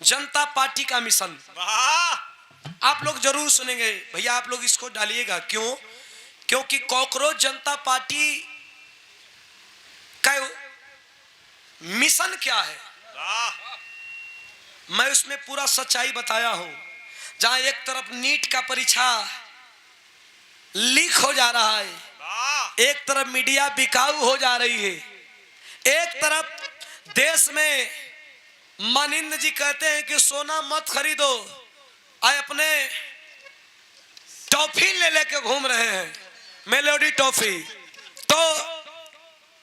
जनता party का mission आप लोग जरूर सुनेंगे भैया, आप लोग इसको डालिएगा। क्यों? क्योंकि कॉकरोच जनता पार्टी का मिशन क्या है मैं उसमें पूरा सच्चाई बताया हूं। जहां एक तरफ नीट का परीक्षा लीक हो जा रहा है, एक तरफ मीडिया बिकाऊ हो जा रही है, एक तरफ देश में मानिंद जी कहते हैं कि सोना मत खरीदो, आए अपने टॉफी ले लेके घूम रहे हैं, मेलोडी टॉफी। तो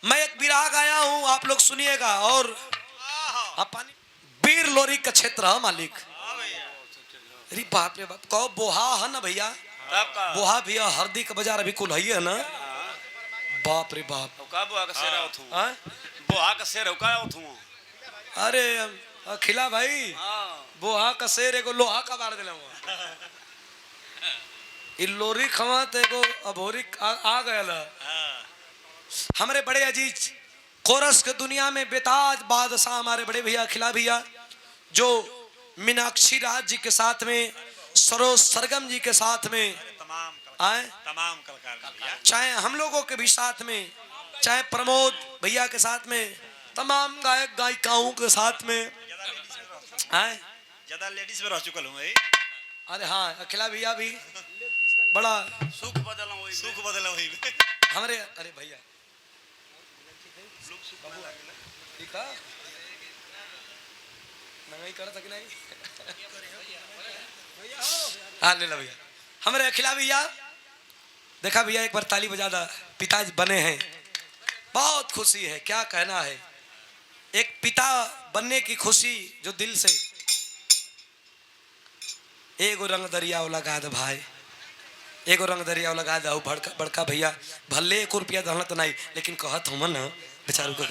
मैं एक विराग आया हूं, आप लोग सुनिएगा। और पानी बीर लोरी का क्षेत्र है मालिक। अरे बाप रे बाप, कहो बोहा है ना भैया, बोहा भैया हरदी का बाजार अभी कुल है ना। बाप रे बाप, बोहा का शेर अरे खिला भाई, बोहा का शेर एगो लोहा का बार दिला लोरी खवा तो एगो अभोरी आ गया। हमारे बड़े अजीज कोरस के दुनिया में बेताज बादशाह हमारे बड़े भैया खिला भैया, जो मीनाक्षी राज जी के साथ में, सरोज सरगम जी के साथ में आए, तमाम चाहे हम लोगों के भी साथ में, चाहे प्रमोद भैया के साथ में, तमाम गायक गायिकाओं के साथ में आए। ज्यादा लेडीज में रह चुकल हूँ। अरे हाँ, अखिला भैया भी बड़ा सुख बदला वही हमारे। अरे भैया नहीं कर सके नहीं हाँ ले लो भैया हमारे अखिला भैया। देखा भैया एक बार ताली बजा दा, पिताजी बने हैं, बहुत खुशी है, क्या कहना है। एक पिता बनने की खुशी जो दिल से एगो रंग दरिया लगा दे भाई, एगो रंग दरिया लगा दे। बड़का बड़का भैया भले 1 रुपया दहना तो नहीं, लेकिन कहत हम ना बेचारू को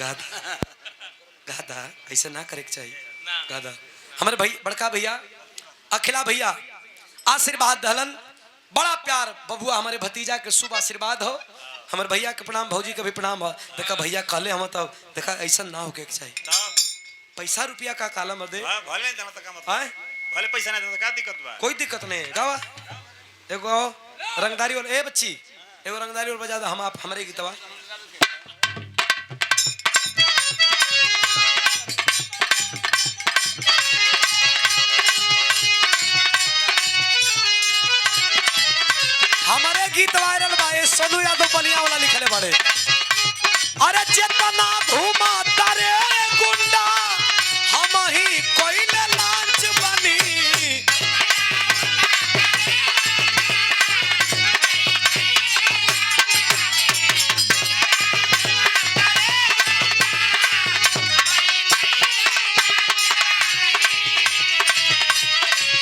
गादा ऐसे ना करे के चाहिए। गादा हमारे भाई बड़का भैया अखिला भैया आशीर्वाद दहलन, बड़ा प्यार बबुआ हमारे भतीजा के शुभ आशीर्वाद हो। हमारे भैया के प्रणाम, भौजी के भी प्रणाम हो। देखा भैया कहले हम तब देखा ऐसा ना हो के चाहिए। पैसा रुपया का काला मर दे भले पैसा नहीं देता, क्या दिक्कत बा? कोई दिक्कत नहीं है। गावा एगो रंगदारी वाला ए बच्ची एगो रंगदारी वाला बजा दे, हम आप हमारे गीतवा। हमारे गीत वायरल बा, ये सोनू यादव बलिया वाला लिखले बारे। अरे चेतना घुमा तारे गुंडा हम ही कोइले लांच बनी।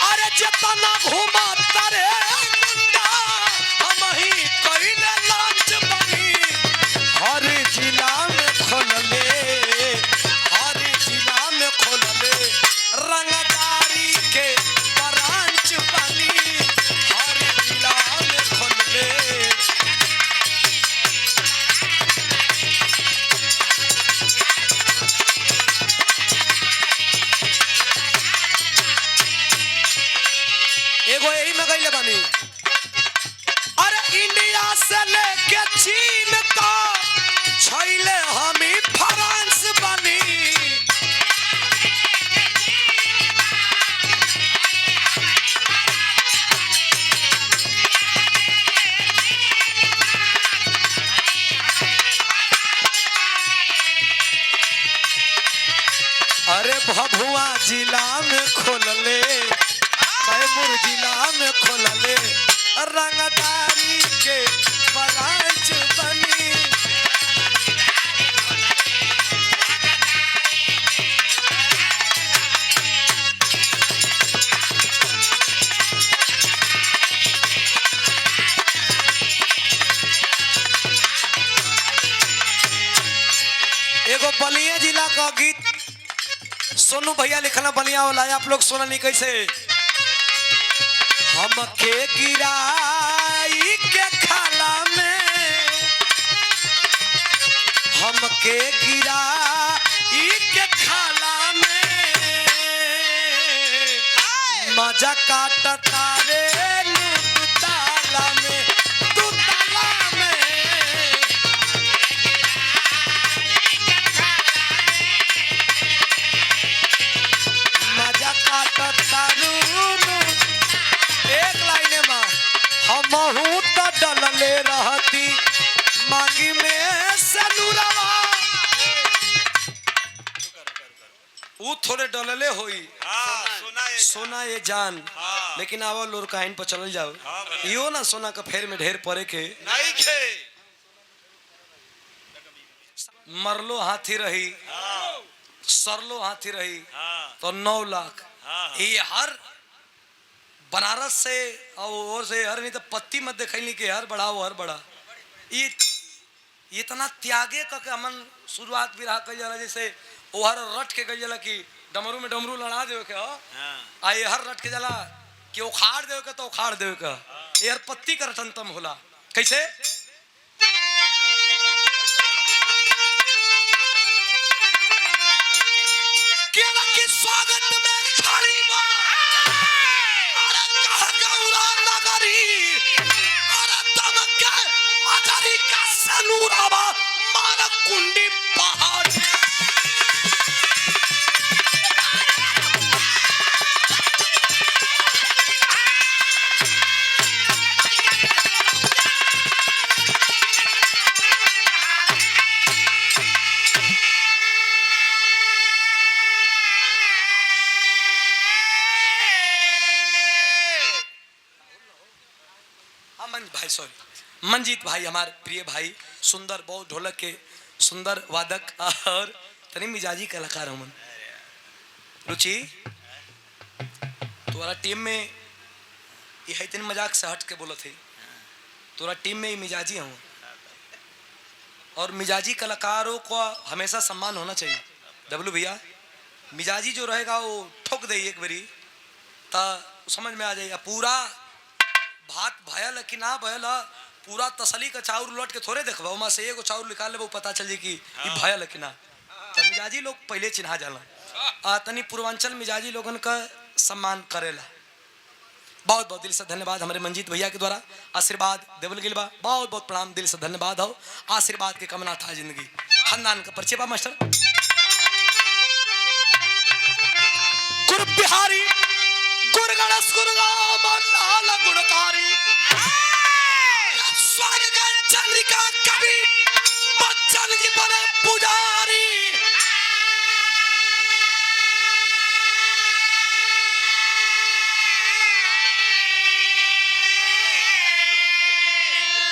अरे चेतना घुमा तारे गुंडा हम ही कोइले लांच बनी। हर जिला में खोलले, हर जिला में खोलले रंगदारी के ब्रांच बनी। हर जिला में खोलले एगो यही में गईले बानी। अरे इंडिया से लेके चीन का छैले हम ही फ्रांस बनी। अरे भभुआ जिला में खोलले, कैमूर जिला में खोलले रंगदारी के ब्रांच बनी। एगो बलिया जिला का गीत सोनू भैया लिखना बलिया वाला, आप लोग सुना नहीं कैसे। हमके गिराई के खाला में, हमके गिराई के खाला में मजा काटता रे ताला में तू ताला में मजा काटता रू एक लाइन में हमहू तो डलले रहती मांगी में सनुरवा ऊ थोड़े डलले होई सोना ये जान लेकिन आवो लोर काइन पर चल जाओ यो ना सोना का फेर में ढेर पड़े के नहीं खे मरलो हाथी रही सरलो हाथी रही तो 9 लाख ये हर बनारस से और से हर नहीं तो पत्ती मत देखैली के हर बढ़ाओ हर बड़ा ये इतना त्यागे का हमन शुरुआत भी रहा कल जाला जैसे ओहर रट के कल जाला कि डमरू में डमरू लड़ा देवे के हो आ ये हर रट के जाला कि उखाड़ देवे के तो उखाड़ देवे के यार पत्ती का रटनतम होला कैसे केला के स्वागत में खड़ी बा अरे कह गौरा नगरी अरे दम के मजरी का सनूरावा मार कुंडी पहाड़ भाई सॉरी मंजीत भाई हमारे प्रिय भाई सुंदर बहुत ढोलक के सुंदर वादक और तनी मिजाजी कलाकार हमन रुचि तुम्हारा टीम में ये है तीन मजाक से हट के बोलो थे तुम्हारा टीम में ये मिजाजी हूँ और मिजाजी कलाकारों को हमेशा सम्मान होना चाहिए डब्लू भैया मिजाजी जो रहेगा वो ठोक दे एक बारी ता समझ में आ जाएगा पूरा भात भयल कि ना भयल पूरा तसली का चाउर लौट के थोड़े देखबा वहाँ से एगो चाउर निकाल ले पता चल जाए कि ये भयल कि ना तो मिजाजी लोग पहले चिन्हा जाला तनी पूर्वांचल मिजाजी लोगन का सम्मान करेला बहुत बहुत दिल से धन्यवाद हमारे मंजीत भैया के द्वारा आशीर्वाद देवल गिल बा बहुत बहुत प्रणाम दिल से धन्यवाद हो आशीर्वाद के कमना था जिंदगी खानदान का परिचय बा मास्टर गुरु बिहारी गुरु गणेश गुरु राम लाल गुणकारी स्वर्ग का चंद्रिका कवि बच्चन जी बने पुजारी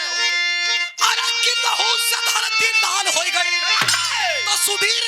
अरे कि लहू से धरती लाल हो गई तो सुधीर